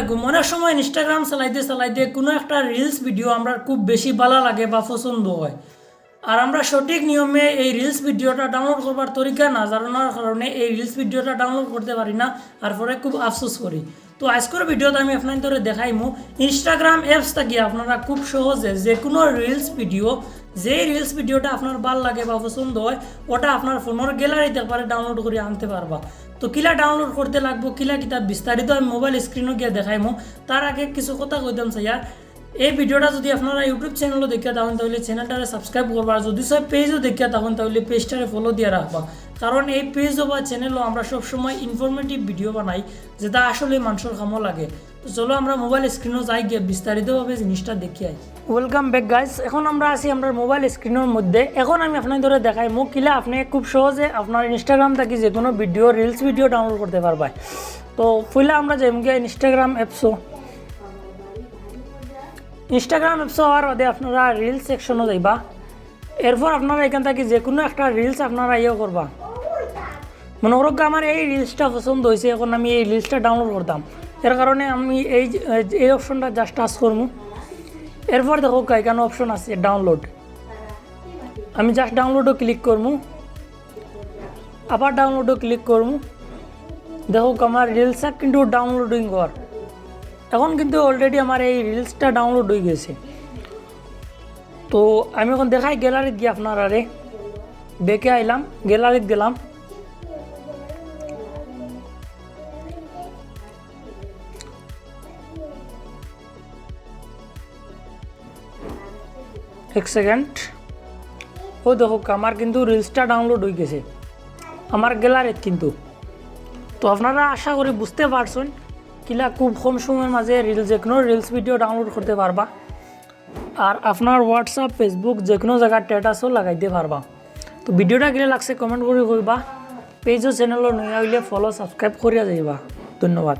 আলাইকুম। অনেক সময় ইনস্টাগ্রাম চালাইতে চালাইতে কোনো একটা রিলস ভিডিও আমরা খুব বেশি ভালো লাগে বা পছন্দ হয়, আর আমরা সঠিক নিয়মে এই রিলস ভিডিওটা ডাউনলোড করবার তরিকা না জানানোর কারণে এই রিলস ভিডিওটা ডাউনলোড করতে পারি না, আর পরে খুব আফসোস করি। তো আজকের ভিডিওতে আমি আপনাদের দেখাইমু ইনস্টাগ্রাম অ্যাপস থেকে আপনারা খুব সহজে যে কোনো রিলস ভিডিও, যে রিলস ভিডিওটা আপনার ভালো লাগে বা পছন্দ হয় ওটা আপনার ফোনের গ্যালারিতে পারে ডাউনলোড করে আনতে পারবা। তো কিলা ডাউনলোড করতে লাগবো, কিলা কিতাব বিস্তারিত আমি মোবাইল স্ক্রিনও গিয়ে দেখাইমু। তার আগে কিছু কথা কইতাম স্যার, এই ভিডিওটা যদি আপনারা ইউটিউব চ্যানেলও দেখিয়া থাকেন তাহলে চ্যানেলটারে সাবস্ক্রাইব করবা, আর যদি সব পেজও দেখিয়া থাকেন তাহলে পেজটারে ফলো দিয়ে রাখবা। কারণ এই পেজও বা চ্যানেলও আমরা সবসময় ইনফরমেটিভ ভিডিও বানাই, যেটা আসলে মানুষের কামও লাগে। তো চলো আমরা মোবাইল স্ক্রিনও যাই গিয়ে বিস্তারিতভাবে জিনিসটা দেখি আই। ওয়েলকাম ব্যাক গাইস, এখন আমরা আছি আমরা মোবাইল স্ক্রিনের মধ্যে। এখন আমি আপনাদের দেখাই মুখ কিলা আপনি খুব সহজে আপনার ইনস্টাগ্রাম থেকে যে কোনো ভিডিও রিলস ভিডিও ডাউনলোড করতে পারবা। তো পয়লা আমরা যাই গিয়ে ইনস্টাগ্রাম অ্যাপসও হওয়ার বাদে আপনারা রিলস সেকশনও যাইবা। এরপর আপনারা এখান থেকে যে কোনো একটা রিলস আপনারা ইয়ে করবা। মনে করো আমার এই রিলসটা পছন্দ হয়েছে, এখন আমি এই রিলসটা ডাউনলোড করতাম, এর কারণে আমি এই অপশনটা জাস্ট টাচ করবো। এরপর দেখো এখানে অপশন আছে ডাউনলোড, আমি জাস্ট ডাউনলোডও ক্লিক করবো, আবার ডাউনলোডও ক্লিক করবো। দেখো আমার রিলসটা কিন্তু ডাউনলোডিং কর, এখন কিন্তু অলরেডি আমার এই রিলসটা ডাউনলোড হয়ে গেছে। তো আমি এখন দেখাই গ্যালারিতে গিয়ে আপনারা দেখে আইলাম, গ্যালারিতে গেলাম। এক সেকেন্ড, ও দেখো আমার কিন্তু রিলসটা ডাউনলোড হয়ে গেছে আমার গ্যালারিতে কিন্তু। তো আপনারা আশা করি বুঝতে পারছেন কিলা খুব কম সময়ের মাঝে যে কোনো রিলস ভিডিও ডাউনলোড করতে পারবা, আর আপনার হোয়াটসঅ্যাপ ফেসবুক যে কোনো জায়গার স্ট্যাটাসও লাগাইতে পারবা। তো ভিডিওটা কিলা লাগছে কমেন্ট করে কইবা, পেজ ও চ্যানেলও নয়া হইলে ফলো সাবস্ক্রাইব করিয়া যাইবা। ধন্যবাদ।